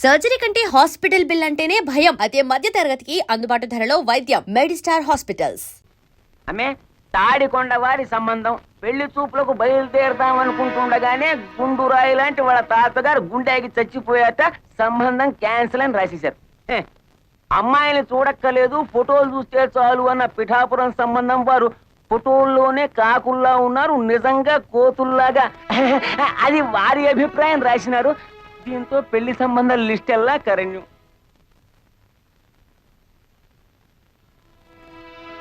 Surgery కంటే hospital bill అంటేనే భయం. అదే మధ్య తరగతికి అందుబాటు ధరలో వైద్యం. Medistar hospitals. ఆమె తాడికొండ వారి సంబంధం పెళ్లి చూపులకు బయలుదేరదాం అనుకుంటుండగానే గుండురాయి లాంటి వాళ్ళ తాతగారు గుండెకి చచ్చిపోయాట. సంబంధం క్యాన్సిల్ అని రాసేశారు. అమ్మాయిని చూడక్కలేదు, ఫోటోలు చూస్తే చాలు అన్న పిఠాపురం సంబంధం వారు ఫోటోల్లోనే కాకుల్లా ఉన్నారు, నిజంగా కోతుల్లాగా. అది వారి అభిప్రాయం రాసినారు. దీంతో పెళ్లి సంబంధాల లిస్ట్ ఎల్లా కరణ్యం.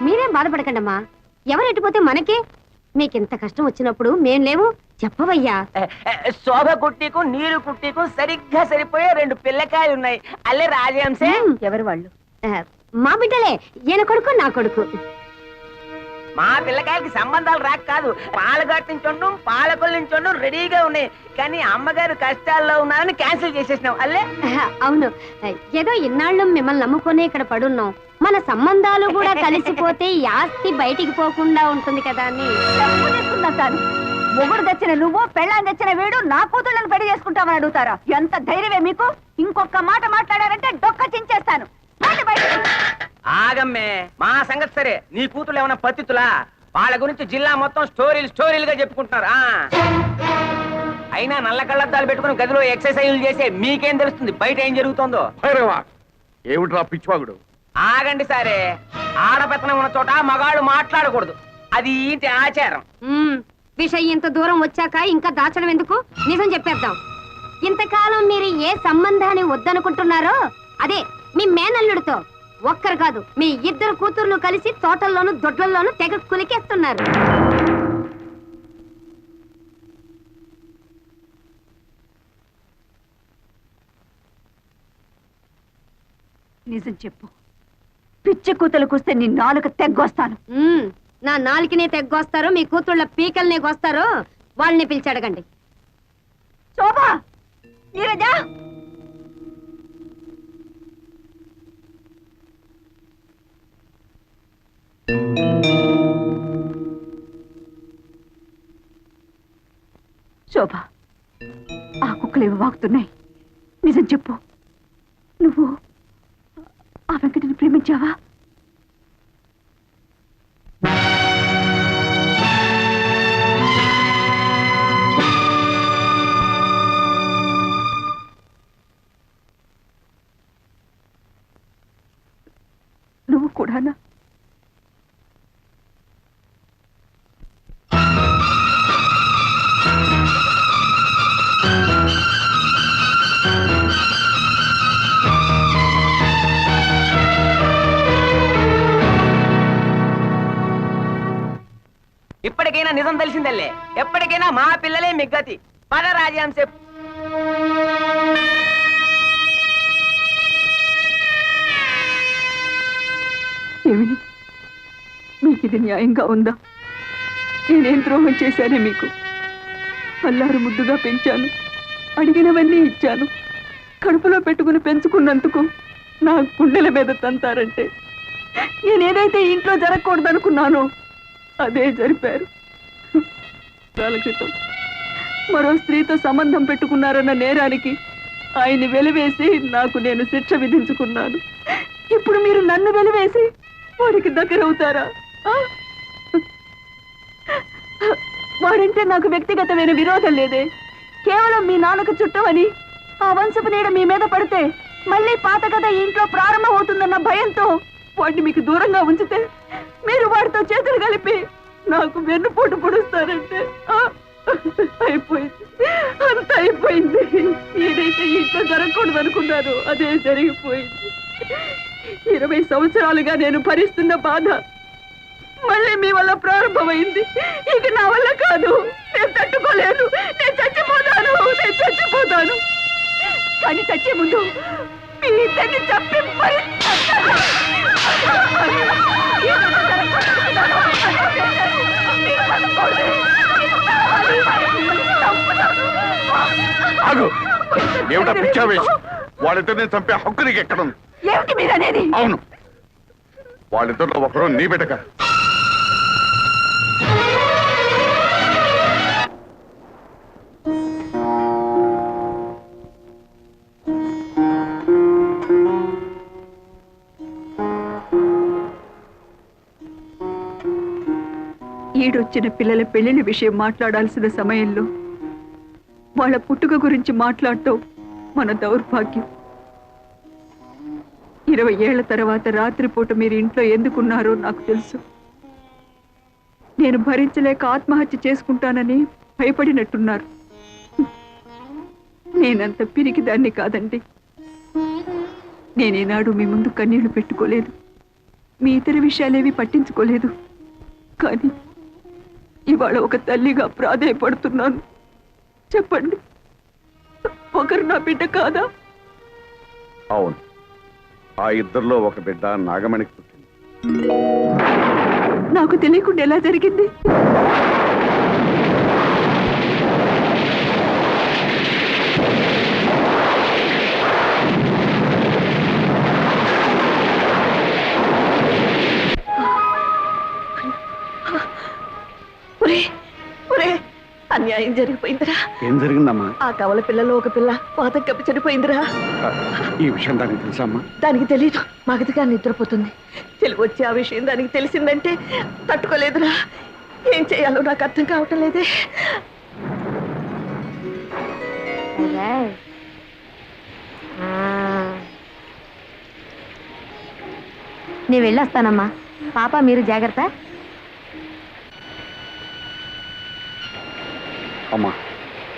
మీరేం బాధపడకండమ్మా, ఎవరు ఎటుపోతే మనకే. మీకింత కష్టం వచ్చినప్పుడు మేం లేవు చెప్పవయ్యా. శోభ కుట్టికు నీరు కుట్టికు సరిగ్గా సరిపోయే 2 పిల్లకాయలు ఉన్నాయి. అల్లే రాజహంసే. ఎవరు వాళ్ళు? మా బిడ్డలే, ఈయన కొడుకు నా కొడుకు. మా పిల్లకాయలకి సంబంధాలు రాక కాదు, పాలగట్టు నుంచి పాలకొల నుంచి రెడీగా ఉన్నాయి. కానీ అమ్మగారు కష్టాల్లో ఉన్నారని క్యాన్సిల్ చేసేసినాం. అల్లే అవును, ఏదో ఇన్నాళ్ళు మిమ్మల్ని నమ్ముకునే ఇక్కడ పడున్నాం. మన సంబంధాలు కూడా కలిసిపోతే ఈ ఆస్తి బయటికి పోకుండా ఉంటుంది కదా అని తాను. మొగుడు తెచ్చిన నువ్వు, పెళ్ళాన్ని తెచ్చిన వీడు నా కూతుళ్ళని పెళ్లి చేసుకుంటామని అడుగుతారా? ఎంత ధైర్యమే మీకు? ఇంకొక మాట మాట్లాడారంటే డొక్క చించేస్తాను. ఆగమ్మే, మా సంగతి సరే. నీ కూతురు ఏమైనా పతితులా? వాళ్ళ గురించి జిల్లా మొత్తం స్టోరీలుగా చెప్పుకుంటున్నారు. అయినా నల్ల కళ్ళద్దాలు పెట్టుకుని గదిలో ఎక్సర్సైజులు చేసే మీకేం తెలుస్తుంది బయట ఏం జరుగుతుందో? ఏమిట్రా పిచ్చివాగుడు? ఆగండి సరే. ఆడపెత్తనం ఉన్న చోట మగాళ్ళు మాట్లాడకూడదు, అది ఇంటి ఆచారం. విషయం ఇంత దూరం వచ్చాక ఇంకా దాచడం ఎందుకు? నిజం చెప్పేద్దాం. ఇంతకాలం మీరు ఏ సంబంధాన్ని వద్దనుకుంటున్నారో అదే మీ మేనల్లుడితో. ఒక్కరు కాదు, మీ 2 కూతుర్లు కలిసి తోటల్లోనూ దొడ్లల్లోనూ తెగ కులికేస్తున్నారు. నిజం చెప్పు. పిచ్చి కూతులకు వస్తే నీ నాలుక తెగ్గొస్తాను. నా నాలుకనే తెగ్గొస్తారో మీ కూతుళ్ళ పీకల్నే గొస్తారో వాళ్ళని పిలిచి అడగండి. శోభా, నీరజా, శోభ, ఆ కుక్కలేవి వాగుతున్నాయి. నిజం చెప్పు, నువ్వు ఆ వెంకటిని ప్రేమించావా? నువ్వు కూడానా? ఇప్పటికైనా నిజం తెలిసిందల్లే. ఎప్పటికైనా మా పిల్లలే మిగ్గతి. పద రాజహంసే. ఏమి, మీకు ఇది న్యాయంగా ఉందా? నేనేం ద్రోహం చేశానే మీకు? అల్లారు ముద్దుగా పెంచాను, అడిగినవన్నీ ఇచ్చాను. కడుపులో పెట్టుకుని పెంచుకున్నందుకు నా గుండెల మీద తంతారంటే నేనేదైతే ఇంట్లో జరగకూడదనుకున్నానో అదే జరిపారు. కాల క్రితం మరో స్త్రీతో సంబంధం పెట్టుకున్నారన్న నేరానికి ఆయన్ని వెలివేసి నాకు నేను శిక్ష విధించుకున్నాను. ఇప్పుడు మీరు నన్ను వెలివేసి వాడికి దగ్గరవుతారా? వాడంటే నాకు వ్యక్తిగతమైన విరోధం లేదే. కేవలం మీ నాన్నకు చుట్టమని ఆ వంశపు నీడ మీ మీద పడితే మళ్ళీ పాత కథ ఇంట్లో ప్రారంభమవుతుందన్న భయంతో వాడిని మీకు దూరంగా ఉంచితే మీరు వాడితో చేతులు కలిపి నాకు వెన్నుపోటు పొడుస్తారంటే అయిపోయింది, అంత అయిపోయింది. ఏదైతే ఇంట్లో జరగకూడదు అనుకున్నారో అదే జరిగిపోయింది. 20 సంవత్సరాలుగా నేను భరిస్తున్న బాధ మళ్ళీ మీ వల్ల ప్రారంభమైంది. ఇక నా వల్ల కాదు, నేను తట్టుకోలేను. నేను చచ్చిపోతాను. కానీ చచ్చే ముందు మీ ఇద్దరిని చంపి మరి ఏమిటా పిచ్చావేశం? వాళ్ళిద్దరిని చంపే హక్కు నీకు ఎక్కడుంది? ఏమిటి మీరనేది? అవును, వాళ్ళిద్దరిలో ఒకరు నీ బిడ్డక. ఈడొచ్చిన పిల్లల పెళ్లిళ్ళ విషయం మాట్లాడాల్సిన సమయంలో వాళ్ళ పుట్టుక గురించి మాట్లాడటం మన దౌర్భాగ్యం. 20 ఏళ్ల తర్వాత రాత్రిపూట మీరు ఇంట్లో ఎందుకున్నారో నాకు తెలుసు. నేను భరించలేక ఆత్మహత్య చేసుకుంటానని భయపడినట్టున్నారు. నేనంత పిరికి దాన్ని కాదండి. నేనేనాడు మీ ముందు కన్నీళ్లు పెట్టుకోలేదు, మీ ఇతర విషయాలేవి పట్టించుకోలేదు. కానీ ఇవాళ ఒక తల్లిగా ప్రాధేయపడుతున్నాను. చెప్పండి, ఒకరు నా బిడ్డ కాదా? అవును, ఆ ఇద్దరిలో ఒక బిడ్డ నాగమణికి పుట్టింది. నాకు తెలియకుండా ఎలా జరిగింది? అన్యాయం జరిగిపోయిందిరా. ఏం జరిగిందమ్మా? ఆ కవల పిల్లలో ఒక పిల్ల పాత కప్పి చనిపోయిందిరా. ఈ విషయం దానికి తెలుసమ్మా? దానికి తెలీదు. మగతిగా నిద్రపోతుంది. తెలివి వచ్చి ఆ విషయం దానికి తెలిసిందంటే తట్టుకోలేదురా. ఏం చేయాలో నాకు అర్థం కావటం లేదే. నేను వెళ్ళొస్తానమ్మా. పాప మీరు జాగ్రత్త. అమ్మా,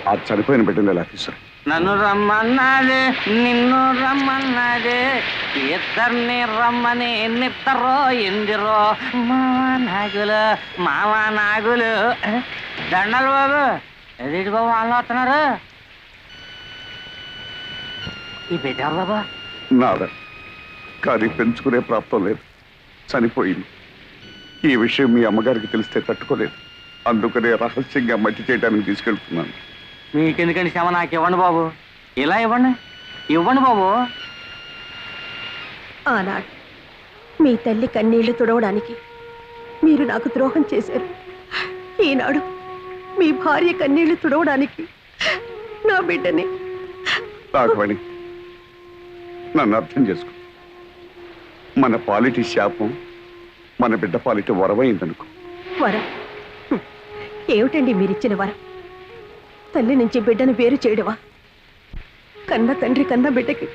ఆ చనిపోయిన బిడ్డను ఎలా తీసుకురా? నన్ను రమ్మన్నాదే, నిన్ను రమ్మన్నాదే, ఇద్దరిని రమ్మని నిద్దరో ఎందిరో మావా నాగులు దండలు బాబు. ఎదుటి బాబు వాళ్ళు వస్తున్నారు. ఈ బిడ్డ బాబా నాదా, కానీ పెంచుకునే ప్రాప్తం లేదు, చనిపోయింది. ఈ విషయం మీ అమ్మగారికి తెలిస్తే తట్టుకోలేదు. అందుకనే రహస్యంగా మట్టి చేయడానికి తీసుకెళ్తున్నాను. మీకెందుకండి శ్రమ, నాకు ఇవ్వండి బాబు. ఇలా ఇవ్వండి, ఇవ్వండి బాబు. ఆనాడు మీ తల్లి కన్నీళ్లు తుడవడానికి మీరు నాకు ద్రోహం చేశారు. ఈనాడు మీ భార్య కన్నీళ్లు తుడవడానికి నా బిడ్డని. రాఘవణి, నన్ను అర్థం చేసుకో. మన పాలిటి శాపం మన బిడ్డ పాలిటి వరమైందనుకో. వరం? ఏమిటండి మీరిచ్చిన వరం? తల్లి నుంచి బిడ్డను వేరు చేయడమా? కన్న తండ్రి కన్న బిడ్డకి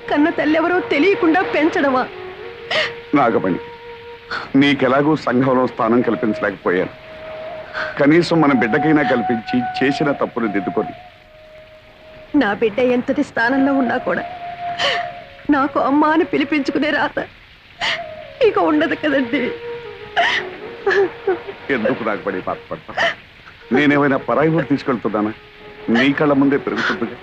కన్న తల్లి ఎవరో తెలియకుండా పెంచడమా? నాగమణి, నీకెలాగూ సంఘంలో స్థానం కల్పించలేకపోయాను. కనీసం మన బిడ్డకైనా కల్పించి చేసిన తప్పును దిద్దుకొని. నా బిడ్డ ఎంతటి స్థానంలో ఉన్నా కూడా నాకు అమ్మ అని పిలిపించుకునే రాత ఇక ఉండదు కదండి. ఎందుకు నాగమణి బాధపడతా? నేనేమైనా పరాయి ఊరు తీసుకెళ్తున్నానా? నీ కళ్ళ ముందే పెరుగుతుందిగా.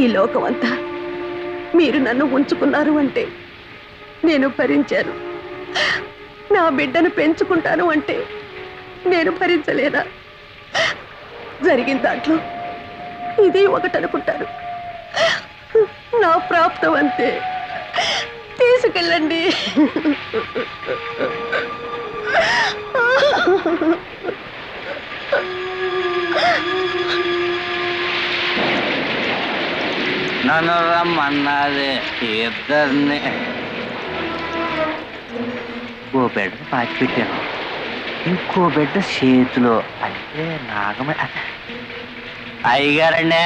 ఈ లోకమంతా మీరు నన్ను ఉంచుకున్నారు అంటే నేను భరించాను. నా బిడ్డను పెంచుకుంటాను అంటే నేను భరించలేదా? జరిగిన దాంట్లో ఇది ఒకటనుకుంటాను. నా ప్రాప్తం అంతే. తీసుకెళ్ళండి. నన్ను రమ్మన్నది ఇద్దరిని. ఓ బిడ్డ పాతి పెట్టాను, ఇంకో బిడ్డ చేతిలో. అంటే నాగమే అయ్యగారండి.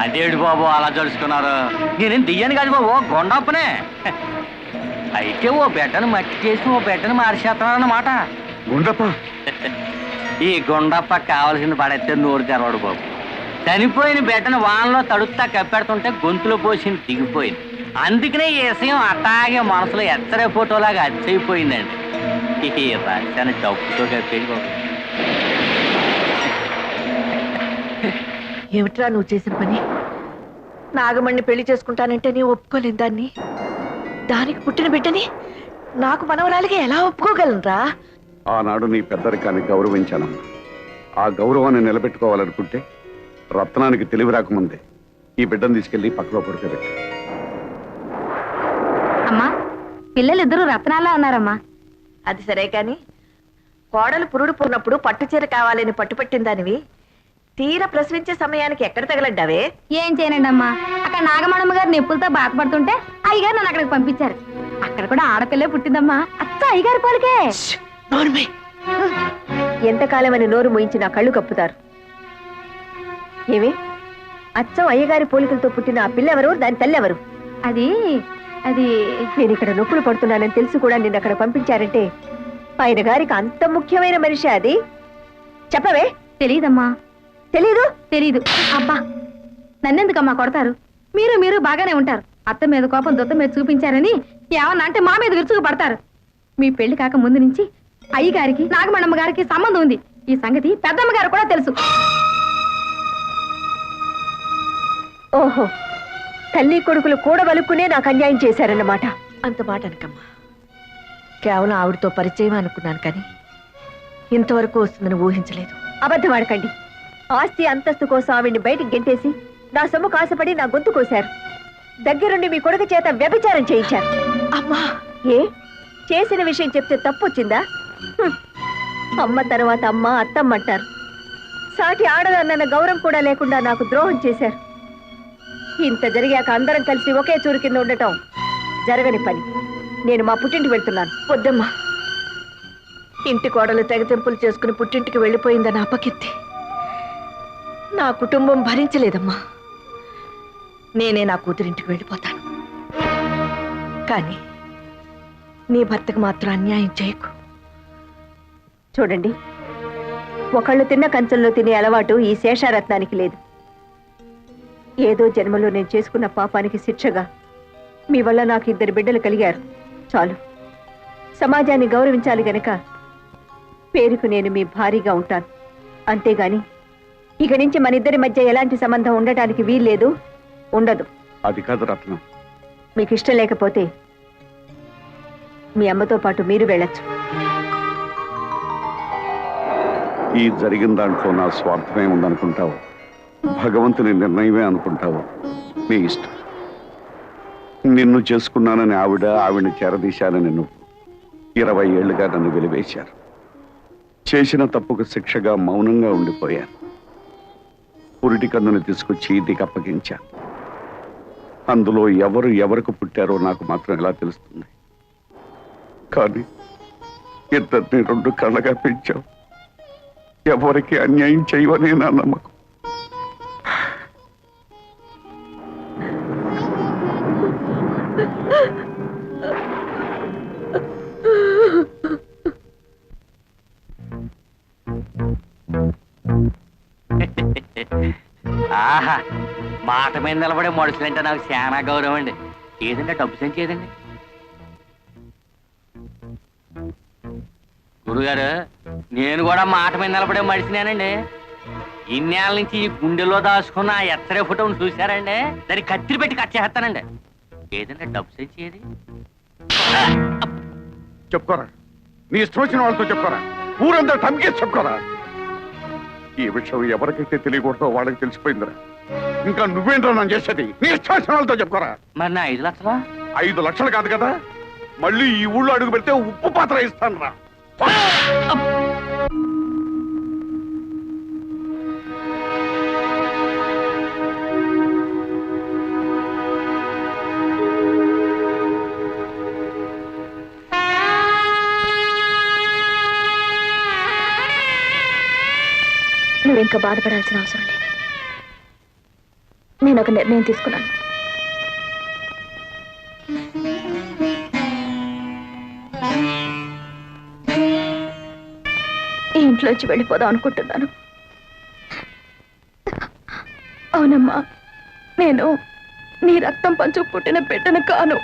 అదేడు బాబు అలా జడుచుకున్నారు? నేనేం దియ్యాను కాదు బాబు, గొండప్పనే. అయితే ఓ బిడ్డను మట్టి చేసి ఓ బిడ్డను మార్చేస్తున్నారన్నమాట. గుండప్ప, ఈ గుండప్ప కావలసిన పడైతే నోరు తెరవాడు బాబు. చనిపోయిన బిడ్డను వానలో తడుపుతా కప్పెడుతుంటే గొంతులో పోసింది దిగిపోయింది. అందుకనే ఈ విషయం అట్టాగే మనసులో ఎత్తరే ఫోటోలాగా అచ్చయిపోయిందండి. ఈ రాశాను డబ్బుతో కప్పేది బాబు. ఏమిట్రా నువ్వు చేసిన పని? నాగమణ్ణి పెళ్లి చేసుకుంటానంటే నీ ఒప్పుకోలేను దాన్ని. దానికి పుట్టిన బిడ్డని నాకు మనవరాలిగా ఎలా ఒప్పుకోగలనురా? ఆనాడు నీ పెద్దరికాన్ని గౌరవించానమ్మా. ఆ గౌరవాన్ని నిలబెట్టుకోవాలనుకుంటే రత్నానికి తెలివి రాకముందే ఈ బిడ్డను తీసుకెళ్లి పక్కలో పడుకోబెట్టు. అమ్మా, పిల్లలిద్దరూ రత్నాల్లో ఉన్నారమ్మా. అది సరే కాని కోడలు పురుడు పోనప్పుడు పట్టుచీర కావాలని పట్టుపట్టిన దానివి తీరా ప్రశ్నించే సమయానికి ఎక్కడ తగలడ్డావే? ఏం చేయనండి అమ్మా, అక్కడ నాగమణమ్మ గారు నొప్పులతో బాధపడుతుంటే అయ్యగారు నన్ను అక్కడికి పంపించారు. అక్కడ కూడా ఆడపిల్లే పుట్టిందమ్మా, అత్త అయ్యగారి పోలికే. ఎంతకాలం అని నోరు మోయించి నా కళ్ళు కప్పుతారు. ఏమి అచ్చం అయ్యగారి పోలికలతో పుట్టిన ఆ పిల్లెవరు, దాని తల్లెవరు? అది అది నేను ఇక్కడ నొప్పులు పడుతున్నానని తెలుసు కూడా నిన్ను అక్కడ పంపించారంటే ఆయన గారికి అంత ముఖ్యమైన మనిషి అది? చెప్పవే. తెలీదమ్మా. తెలీదు? తెలీదు. అబ్బా, నన్నెందుకమ్మా కొడతారు? మీరు బాగానే ఉంటారు. అత్త మీద కోపం దొత్త మీద చూపించారని ఏమన్నా అంటే మా మీద విరుచుకు పడతారు. మీ పెళ్లి కాక ముందు నుంచి అయ్యగారికి నాగమణమ్మ గారికి సంబంధం ఉంది. ఈ సంగతి పెద్దమ్మ గారు కూడా తెలుసు. ఓహో, తల్లి కొడుకులు కూడబలుక్కునే నాకు అన్యాయం చేశారన్నమాట. అంత మాట అనకమ్మా. కేవలం ఆవిడతో పరిచయం అనుకున్నాను కానీ ఇంతవరకు వస్తుందని ఊహించలేదు. అబద్ధం ఆడకండి. ఆస్తి అంతస్తు కోసం ఆవిడ్ని బయటికి గెంటేసి నా సొమ్ము కాసపడి నా గొంతు కోశారు. దగ్గరుండి మీ కొడుకు చేత వ్యభిచారం చేయించారు. అమ్మా, ఏ చేసిన విషయం చెప్తే తప్పు వచ్చిందా? అమ్మ తర్వాత అమ్మ అత్తమ్మ అంటారు. సాటి ఆడదన్న గౌరవం కూడా లేకుండా నాకు ద్రోహం చేశారు. ఇంత జరిగాక అందరం కలిసి ఒకే చూరు కింద ఉండటం జరగని పని. నేను మా పుట్టింటికి వెళ్తున్నాను. వద్దమ్మా. ఇంటి కోడలు తెగతెంపులు చేసుకుని పుట్టింటికి వెళ్ళిపోయిందని అపకీర్తి నా కుటుంబం భరించలేదమ్మా. నేనే నా కూతురింటికి వెళ్ళిపోతాను. కానీ నీ భర్తకు మాత్రం అన్యాయం చేయకు. చూడండి, ఒకళ్ళు తిన్న కంచంలో తినే అలవాటు ఈ శేషారత్నానికి లేదు. ఏదో జన్మలో నేను చేసుకున్న పాపానికి శిక్షగా మీ వల్ల నాకు 2 బిడ్డలు కలిగారు. చాలు. సమాజాన్ని గౌరవించాలి గనక పేరుకు నేను మీ భారీగా ఉంటాను. అంతేగాని ఇక నుంచి మన ఇద్దరి మధ్య ఎలాంటి సంబంధం ఉండటానికి వీల్లేదు, ఉండదు. అది కాదు రత్నం. మీకు ఇష్టం లేకపోతే మీ అమ్మతో పాటు మీరు వెళ్ళొచ్చు. ఈ జరిగిన దాంట్లో నా స్వార్థమే ఉందనుకుంటావు, భగవంతుని నిర్ణయమే అనుకుంటావు, నీ ఇష్టం. నిన్ను చేసుకున్నానని ఆవిడని చేరదీశానని నువ్వు 20 ఏళ్లుగా నన్ను వెలివేశారు. చేసిన తప్పుకు శిక్షగా మౌనంగా ఉండిపోయాను. పురిటి కన్నుని తీసుకొచ్చి నీకు అప్పగించాను. అందులో ఎవరికి పుట్టారో నాకు మాత్రం ఎలా తెలుస్తుంది? కానీ ఇద్దరిని 2 కళ్ళగా పెంచావు. ఎవరికి అన్యాయం చేయవనే నా నమ్మకం. ఆహా, మాట మీద నిలబడే మనుషులంటే నాకు చాలా గౌరవం అండి. ఏదంటే డబ్బు సంచి ఏదండి? గురుగారు, నేను కూడా మాట మీద నిలబడే మనిషినేనండి. ఇన్నేళ్ళ నుంచి ఈ గుండెలో దాచుకున్న ఆ ఎత్తరే ఫోటోను చూశారండి, దాన్ని కత్తిరి పెట్టి కట్ చేస్తానండి. ఏదంటే డబ్బు సంచి ఏది? చెప్పుకోరా, నీ ఇష్టం వచ్చిన వాళ్ళతో చెప్పుకోరా, ఊరంతా టమ్కేసి చెప్పుకోరా. ఈ విషయం ఎవరికైతే తెలియకూడదో వాళ్ళకి తెలిసిపోయిందిరా. ఇంకా నువ్వేంట్రా నన్ను చేసేది? నీ ఇష్టం వచ్చిన వాళ్ళతో చెప్పుకోరా. మరి నా 5 లక్షలా? 5 లక్షలు కాదు కదా, మళ్ళీ ఈ ఊళ్ళో అడుగు పెడితే ఉప్పు పాత్ర ఇస్తాను రా. నువ్వింకా బాధపడాల్సిన అవసరం లేదు. నేను ఒక నిర్ణయం తీసుకున్నాను. ఈ ఇంట్లోంచి వెళ్ళిపోదాం అనుకుంటున్నాను. అవునమ్మా, నేను నీ రక్తం పంచు పుట్టిన బిడ్డను కాను.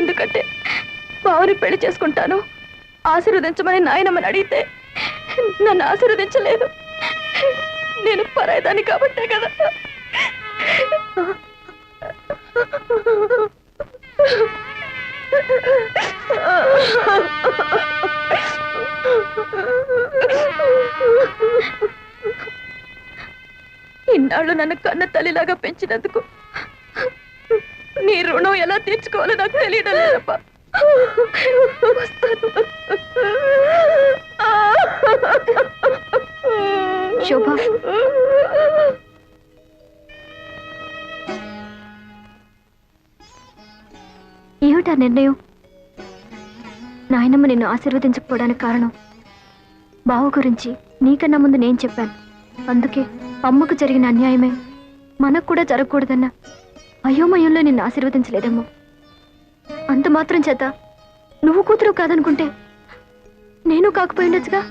ఎందుకంటే బావని పెళ్లి చేసుకుంటాను ఆశీర్వదించమని నాయనమ్మని అడిగితే నన్ను ఆశీర్వదించలేదు. నేను పరాయిదాన్ని కాబట్టే కదా. ఇన్నాళ్ళు నన్ను కన్న తల్లిలాగా పెంచినందుకు నీ రుణం ఎలా తీర్చుకోవాలో నాకు తెలియడం లేదప్పా. శోభ, నిర్ణయం? నాయనమ్మ నిన్ను ఆశీర్వదించకపోవడానికి కారణం బావ గురించి నీకన్నా ముందు నేను చెప్పాను. అందుకే అమ్మకు జరిగిన అన్యాయమే మనకు కూడా జరగకూడదన్న అయోమయంలో నిన్ను ఆశీర్వదించలేదేమో. అంత మాత్రం చేత నువ్వు కూతురు కాదనుకుంటే నేను కాకపోయి ఉండొచ్చుగా.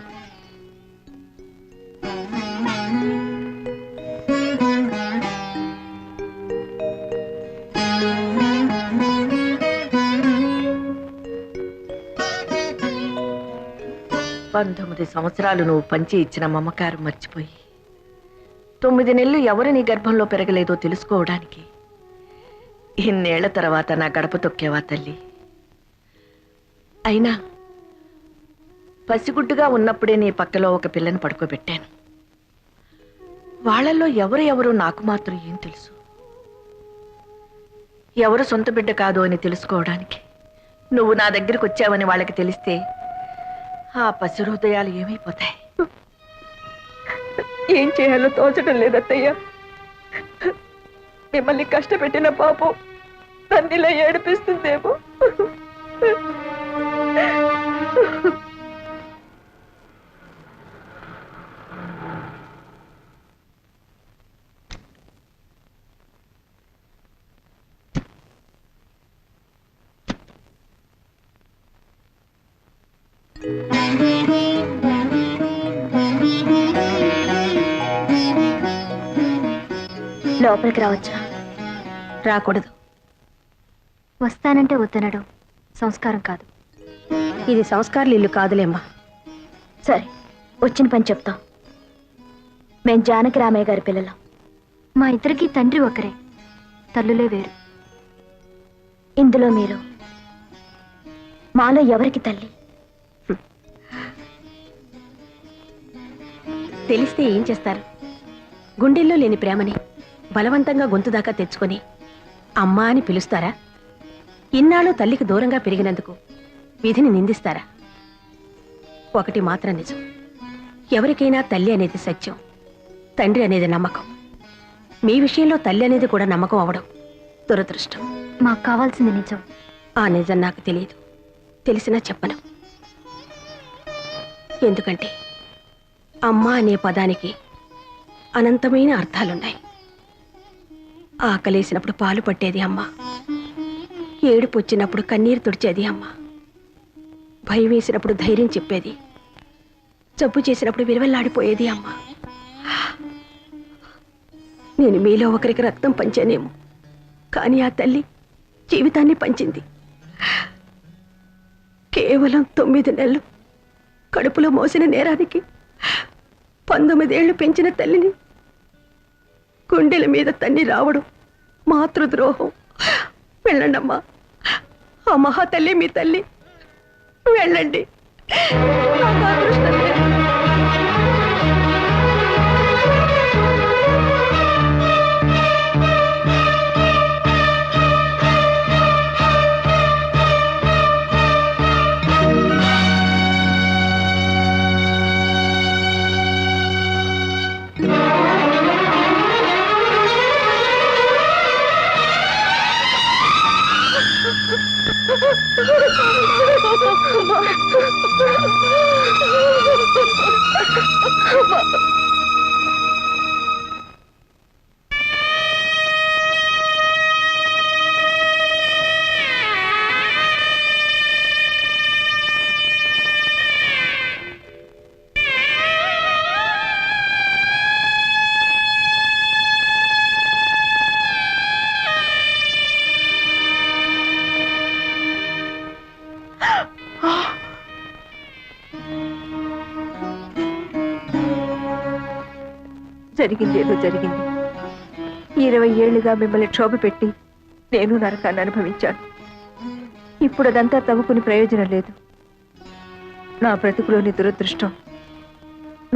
పంతొమ్మిది సంవత్సరాలు నువ్వు పంచి ఇచ్చిన మమకారం మర్చిపోయి 9 నెలలు ఎవరు నీ గర్భంలో పెరగలేదో తెలుసుకోవడానికి ఇన్నేళ్ల తర్వాత నా గడప తొక్కేవా తల్లి. అయినా పసిగుడ్డుగా ఉన్నప్పుడే నీ పక్కలో ఒక పిల్లని పడుకోబెట్టాను. వాళ్ళల్లో ఎవరు నాకు మాత్రం ఏం తెలుసు? ఎవరు సొంత బిడ్డ కాదు అని తెలుసుకోవడానికి నువ్వు నా దగ్గరికి వచ్చావని వాళ్ళకి తెలిస్తే ఆ పసి హృదయాలు ఏమైపోతాయి? ఏం చేయాలో తోచడం లేదత్తయ్య. మిమ్మల్ని కష్టపెట్టిన పాపం నన్నిలా ఏడిపిస్తుందేమో. లోపలికి రావచ్చా? రాకూడదు. వస్తానంటే వద్దనడం సంస్కారం కాదు. ఇది సంస్కారాలు ఇల్లు కాదులేమ్మా. సరే, వచ్చిన పని చెప్తాం. మేం జానకి రామయ్య గారి పిల్లలం. మా ఇద్దరికి తండ్రి ఒకరే, తల్లులే వేరు. ఇందులో మీరు మాలో ఎవరికి తల్లి? తెలిస్తే ఏం చేస్తారు? గుండెల్లో లేని ప్రేమని బలవంతంగా గొంతు దాకా తెచ్చుకొని అమ్మా అని పిలుస్తారా? ఇన్నాళ్ళు తల్లికి దూరంగా పెరిగినందుకు విధిని నిందిస్తారా? ఒకటి మాత్రం నిజం, ఎవరికైనా తల్లి అనేది సత్యం, తండ్రి అనేది నమ్మకం. మీ విషయంలో తల్లి అనేది కూడా నమ్మకం అవడం దురదృష్టం. మాకు కావాల్సింది నిజం. ఆ నిజం నాకు తెలియదు, తెలిసినా చెప్పను. ఎందుకంటే అమ్మ అనే పదానికి అనంతమైన అర్థాలున్నాయి. ఆకలేసినప్పుడు పాలు పట్టేది అమ్మ, ఏడుపు వచ్చినప్పుడు కన్నీరు తుడిచేది అమ్మ, భయం వేసినప్పుడు ధైర్యం చెప్పేది, జబ్బు చేసినప్పుడు విలువెల్లాడిపోయేది అమ్మ. నేను మీలో ఒకరికి రక్తం పంచానేమో, కానీ ఆ తల్లి జీవితాన్ని పంచింది. కేవలం 9 నెలలు కడుపులో మోసిన నేరానికి 19 ఏళ్లు పెంచిన తల్లిని గుండెల మీద తన్ని రావడం మాతృద్రోహం. వెళ్ళండమ్మా, ఆ మహాతల్లి మీ తల్లి. వెళ్ళండి. నాకు అదృష్టం లేదు. జరిగిందేదో జరిగింది. 20 ఏళ్లుగా మిమ్మల్ని క్షోభ పెట్టి నేను నరకాన్ని అనుభవించాను. ఇప్పుడు అదంతా తవ్వుకుని ప్రయోజనం లేదు. నా బ్రతుకులోని దురదృష్టం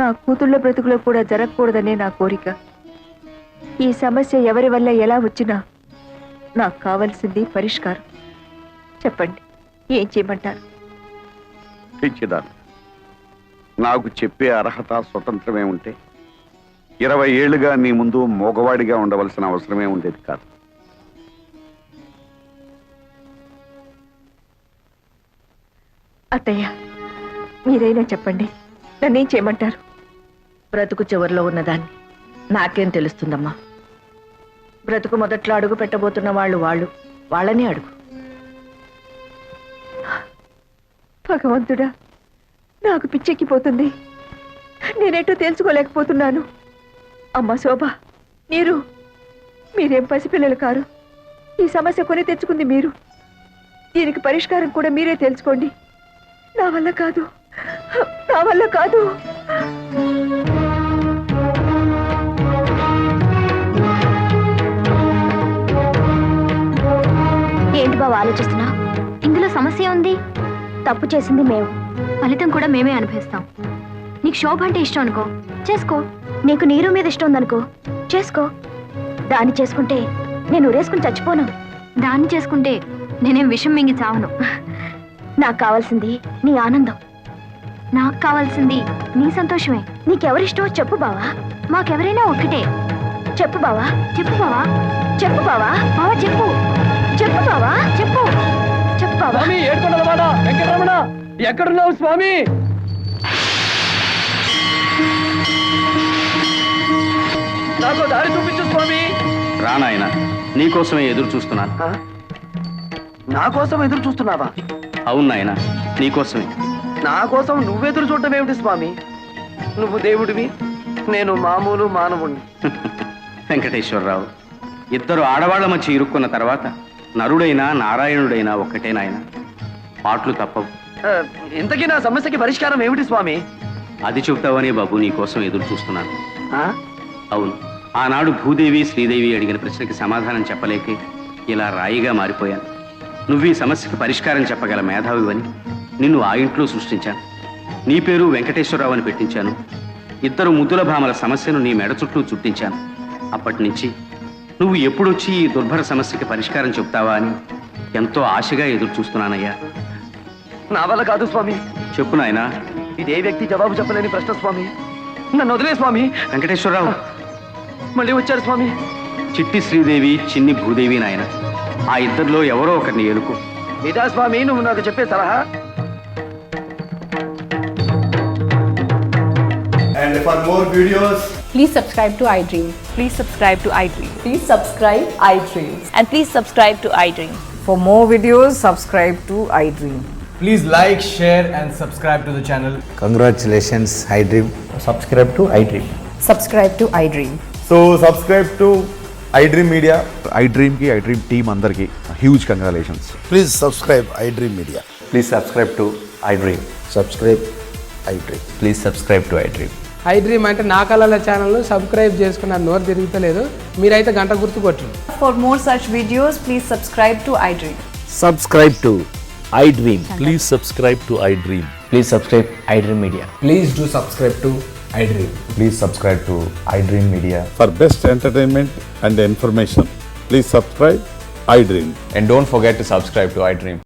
నా కూతుళ్ళ బ్రతుకులో కూడా జరగకూడదనే నా కోరిక. ఈ సమస్య ఎవరి వల్ల ఎలా వచ్చినా నాకు కావలసింది పరిష్కారం. చెప్పండి, ఏం చేయమంటారు? పిచ్చిదాన్ని, నాకు చెప్పే అర్హత స్వతంత్రమే ఉంటే 20 ఏళ్లుగా నీ ముందు మగవాడిగా ఉండవలసిన అవసరమే ఉండేది కాదు. అత్తయ్య మీరైనా చెప్పండి, నన్నేం చేయమంటారు? బ్రతుకు చివరిలో ఉన్నదాన్ని నాకేం తెలుస్తుందమ్మా. బ్రతుకు మొదట్లో అడుగు పెట్టబోతున్న వాళ్ళని అడుగు. భగవంతుడా, నాకు పిచ్చెక్కిపోతుంది. నేనేటో తెలుసుకోలేకపోతున్నాను. అమ్మా శోభ, మీరేం పసిపిల్లలు కారు. ఈ సమస్య కొని తెచ్చుకుంది మీరు. దీనికి పరిష్కారం కూడా మీరే తెలుసుకోండి. నా వల్ల కాదు. ఏంటి బావ ఆలోచిస్తున్నా? ఇందులో సమస్య ఉంది. తప్పు చేసింది మేము, ఫలితం కూడా మేమే అనుభవిస్తాం. నీకు శోభ అంటే ఇష్టం అనుకో, చేసుకో. నీకు నీరు మీద ఇష్టం ఉందనుకో, చేసుకో. దాన్ని చేసుకుంటే నేను ఊరేసుకుని చచ్చిపోను. దాన్ని చేసుకుంటే నేనేం విషం మింగి చావను. నాకు కావాల్సింది నీ ఆనందం. నాకు కావాల్సింది నీ సంతోషమే. నీకెవరిష్టమో చెప్పు బావా. మాకెవరైనా ఒక్కటే. చెప్పు బావా, చెప్పు బావా, చెప్పు బావా. బావా చెప్పు, చెప్పు బావా, చెప్పు, చెప్పు బావా. వెంకటరమణ, ఎక్కడున్నావు స్వామి? నాకు దారి చూపించు స్వామి. రానాయన, నీకోసమే ఎదురు చూస్తున్నాను. నా కోసం ఎదురు చూస్తున్నావా? అవును నాయన, నీకోసమే. నా కోసం నువ్వెదురు చూడటం ఏమిటి స్వామి? నువ్వు దేవుడివి, నేను మామూలు మానవుణ్ణి. వెంకటేశ్వరరావు, ఇద్దరు ఆడవాళ్ల మధ్య ఇరుక్కున్న తర్వాత నరుడైనా నారాయణుడైనా ఒక్కటే నాయన. పాటలు తప్పవు. ఇంతకీ నా సమస్యకి పరిష్కారం ఏమిటి స్వామి? అది చెబుతావనే బాబు నీకోసం ఎదురు చూస్తున్నాను. అవును, ఆనాడు భూదేవి శ్రీదేవి అడిగిన ప్రశ్నకి సమాధానం చెప్పలేకే ఇలా రాయిగా మారిపోయాను. నువ్వు ఈ సమస్యకి పరిష్కారం చెప్పగల మేధావివని నిన్ను ఆ ఇంట్లో సృష్టించాను. నీ పేరు వెంకటేశ్వరరావు అని పెట్టించాను. ఇద్దరు ముద్దుల భామల సమస్యను నీ మెడ చుట్టూ చుట్టించాను. అప్పటి నుంచి నువ్వు ఎప్పుడొచ్చి ఈ దుర్భర సమస్యకి పరిష్కారం చెప్తావా అని ఎంతో ఆశగా ఎదురు చూస్తున్నానయ్యా. నా వల్ల కాదు స్వామి. చెప్పు నాయనా. ఇదే వ్యక్తి జవాబు చెప్పలేని ప్రశ్న స్వామి. నన్ను వదిలే స్వామి. వెంకటేశ్వరరావు మళ్ళీ వచ్చారు స్వామి. చిట్టి శ్రీదేవి, చిన్ని భూదేవి నాయన. ఆ ఇద్దరిలో ఎవరో ఒకరిని ఎలుకు. ఇదా స్వామి నువ్వు నాకు చెప్పే సలహా? And for more videos, please subscribe to iDream. Please subscribe to iDream. Please subscribe iDream. And please subscribe to iDream. For more videos, subscribe to iDream. please like, share and subscribe to the channel. Congratulations, iDream. Subscribe to iDream. Subscribe to iDream. So subscribe to iDream Media. iDream ki iDream team andarki huge congratulations. Please subscribe iDream Media. Please subscribe to iDream. Subscribe iDream. Please subscribe to iDream. iDream అంటే నా కళల channel subscribe చేసుకున్న నోరు తిరుగుతలేదు. మీరైతే గంట గుర్తు కొట్టండి. For more such videos, please subscribe to iDream. Subscribe to iDream. Please subscribe to iDream. Please subscribe iDream Media. Please do subscribe to iDream. Please subscribe to iDream Media. For best entertainment and information, please subscribe iDream. And don't forget to subscribe to iDream.